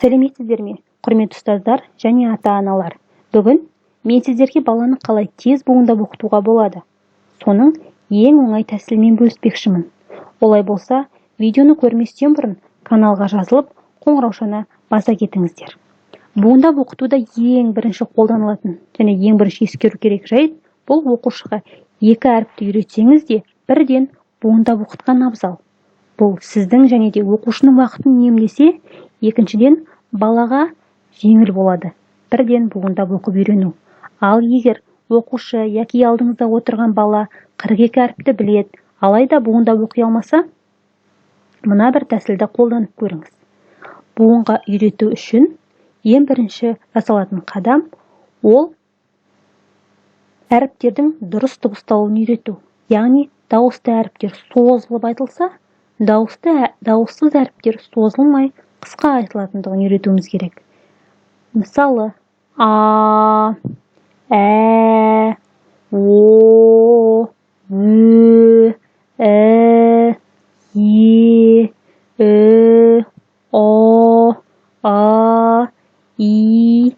Сәлеметсіздер ме, құрметті ұстаздар және ата-аналар. Бүгін мен сіздерге баланы қалай тез буындап оқытуға болады, соның ең оңай тәсілмен бөліспекшімін. Олай болса, видеоны көрместен бұрын каналға жазылып, қоңыраушаны баса кетіңіздер. Буындап оқытуда ең бірінші қолданылатын және ең бірінші ескеру керек жайт, бұл оқушыға екі әріпті үйретсеңіз де, бірден буындап оқытқан абзал. Бұл сіздің және де оқушының уақытын үнемдесе, екіншіден балаға жеңіл болады, бірден буындап оқып үйрену. Ал егер оқушы яки алдыңызда отырған бала 42 әріпті біледі, алайда буындап оқи алмаса, мына бір тәсілді қолданып көріңіз. Буынға үйрету үшін ең бірінші жасалатын қадам ол әріптердің дұрыс дыбысталуын үйрету. Яғни дауысты әріптер созылып айтылса, дауыссыз әріптер созылмай қысқа айтылатындығын үйретуіміз керек. Мысалы, а, ә, о, ө, ә, е, о, а, и.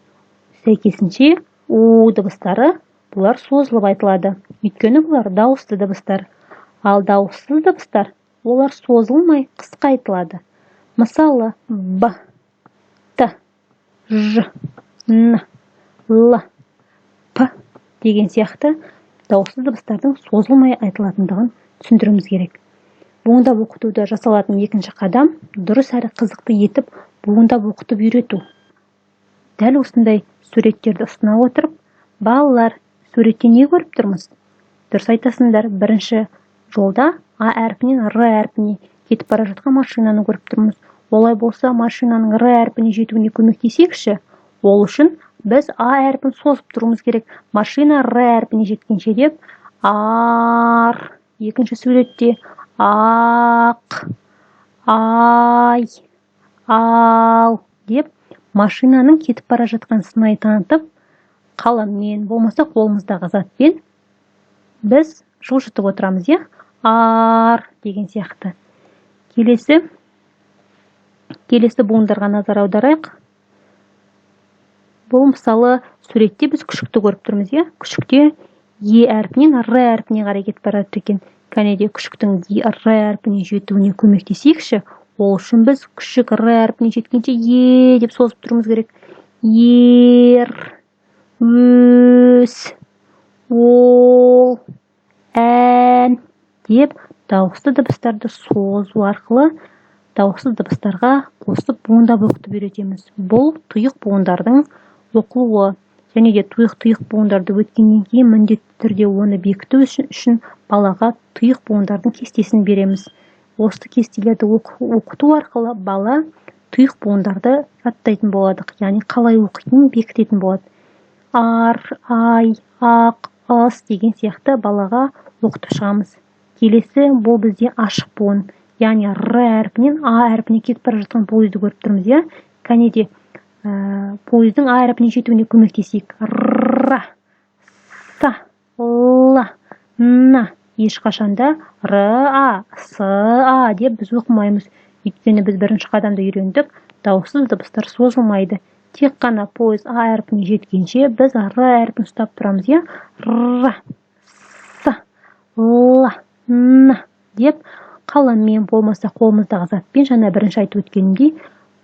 Сәйкесінше у дыбыстары бұлар созылып айтылады. Өйткені бұлар дауысты дыбыстар. Ал дауыссыз дыбыстар олар созылмай қысқа айтылады. Мысалы, б, т, ж, н, л, п деген сияқты дауыссыз дыбыстардың созылмай айтылатындығын түсіндіруіміз керек. Буындап оқытуда жасалатын екінші қадам дұрыс әрі қызықты етіп буындап оқытып үйрету. Дәл осындай суреттерді ұсына отырып, балалар, суретте не көріп тұрмыз? Дұрыс айтасыңдар, бірінші жолда А әрпінен Р әрпіне кетіп бара жатқан машинаны көріп тұрмыз. Олай болса, машинаның Р әрпіне жетуіне көмектесекші, ол үшін біз А әрпін созып тұруымыз керек. Машина Р әрпіне жеткенше деп, ар, екінші суретте ақ, ай, ал деп машинаның кетіп бара жатқан сыңай танытып, қаламмен, болмаса қолымыздағы затпен біз жылжытып отырамыз, е? Ар деген сияқты. Келесі буындарға назар аударайық. Бұл мысалы суретте біз күшікті көріп тұрмыз, е? Күшікте Е әрпінен Р әрпіне қарай кетіп бара жатыр екен. Кәнеде күшіктің Р әрпіне жетуіне көмектесейікші, ол үшін біз күшік Р әрпіне жеткенше Е деп созып тұруымыз керек. Ер, өз, ол, ән деп дауысты дыбыстарды созу арқылы дауыссыз дыбыстарға қосып буындап оқытып үйретеміз. Бұл тұйық буындардың оқылуы және де тұйық буындарды өткеннен кейін міндетті түрде оны бекіту үшін балаға тұйық буындардың кестесін береміз. Осы кестелерді оқыту арқылы бала тұйық буындарды жаттайтын болады, яғни қалай оқитынын бекітетін болады. Ар, ай, ақ, ас деген сияқты балаға оқытып шығамыз. Келесі бұл бізде ашық буын, яғни Р әрпінен А әрпіне кетіп бара жатқан пойызды көріп тұрмыз, е? Кәнеде пойыздың А әрпіне жетуіне көмектесейік. Р, С, Л, Н. Ешқашанда Р, А, С, А деп біз оқымаймыз. Өйткені біз бірінші қадамда үйрендік, дауыссыз дыбыстар созылмайды. Тек қана пойыз А әрпіне жеткенше біз Р әрпін ұстап тұрамыз, е? Р, С, Л, Н деп қаламмен, болмаса қолымыздағы затпен, жаңа бірінші айтып өткенімдей,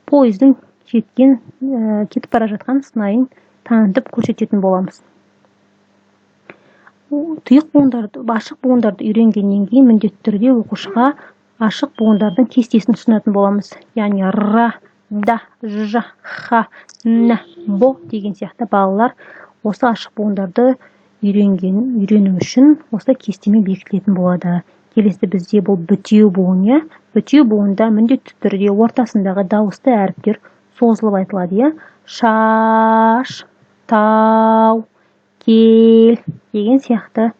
пойыздың кетіп бара жатқан сыңайын танытып көрсететін боламыз. Тұйық буындарды, ашық буындарды үйренгеннен кейін міндетті түрде оқушыға ашық буындардың кестесін ұсынатын боламыз. Яғни Р, Д, Ж, Х, Н, Б деген сияқты балалар осы ашық буындарды үйрену үшін осы кестемен бекітілетін болады. Келесі бізде бұл бітеу буыны. Бітеу буында міндетті түрде ортасындағы дауысты әріптер созылып айтылады. Шаш, тау, кел деген сияқты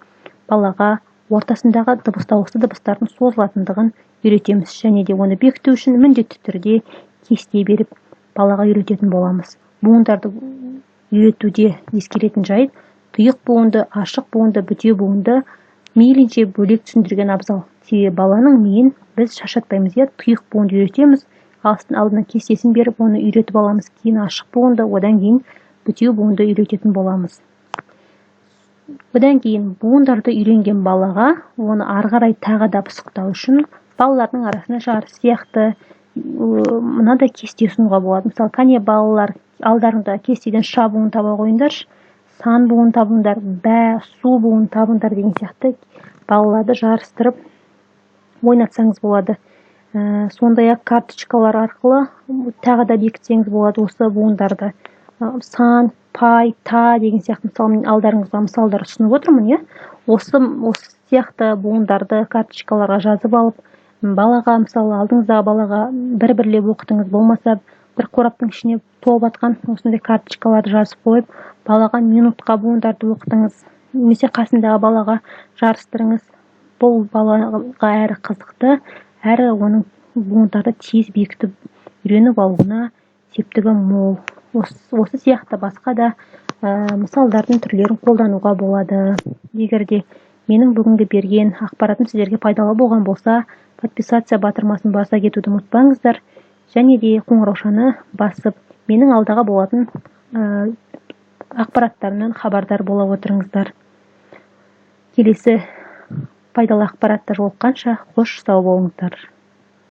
балаға ортасындағы дауысты дыбыстардың созылатындығын үйретеміз. Және де оны бекіту үшін міндетті түрде кесте беріп балаға үйрететін боламыз. Буындарды үйретуде ескеретін жайт, тұйық буынды, ашық буынды, бітеу буынды мейлінше бөлек түсіндірген абзал. Себебі баланың миын біз шашатпаймыз, тұйық буынды үйретеміз, алдына кестесін беріп, оны үйретіп аламыз. Кейін ашық буынды, одан кейін бітеу буынды үйрететін боламыз. Одан кейін буындарды үйренген балаға оны ары қарай тағы да пысықтау үшін балалардың арасында жарыс сияқты мынадай кесте ұсынуға болады. Мысалы, кәне балалар алдарында кестеден ша буын таба қойыңдаршы, сан буын табыңдар, су буын табыңдар деген сияқты балаларды жарыстырып ойнатсаңыз болады. Сондай-ақ карточкалар арқылы тағы да бекітсеңіз болады осы буындарды. Сан, пай, та деген сияқты, мысалы, мен алдарыңызға мысалдар ұсынып отырмын, осы сияқты буындарды карточкаларға жазып алып, балаға, мысалы, алдыңыздағы балаға бір-бірлеп оқытыңыз, болмаса бір қораптың ішіне толып атқан осындай карточкаларды жазып қойып, балаға минутқа буындарды оқытыңыз, немесе қасындағы балаға жарыстырыңыз. Бұл балаға әрі қызықты, әрі оның буындарды тез бекітіп үйреніп алуына септігі мол. Осы сияқты басқа да мысалдардың түрлерін қолдануға болады. Егер де менің бүгінгі берген ақпаратым сіздерге пайдалы болған болса, подписация батырмасын баса кетуді ұмытпаңыздар, және де қоңыраушаны басып, менің алдағы болатын ақпараттарымнан хабардар бола отырыңыздар. Келесі пайдалы ақпаратта жолыққанша қош сау болыңыздар.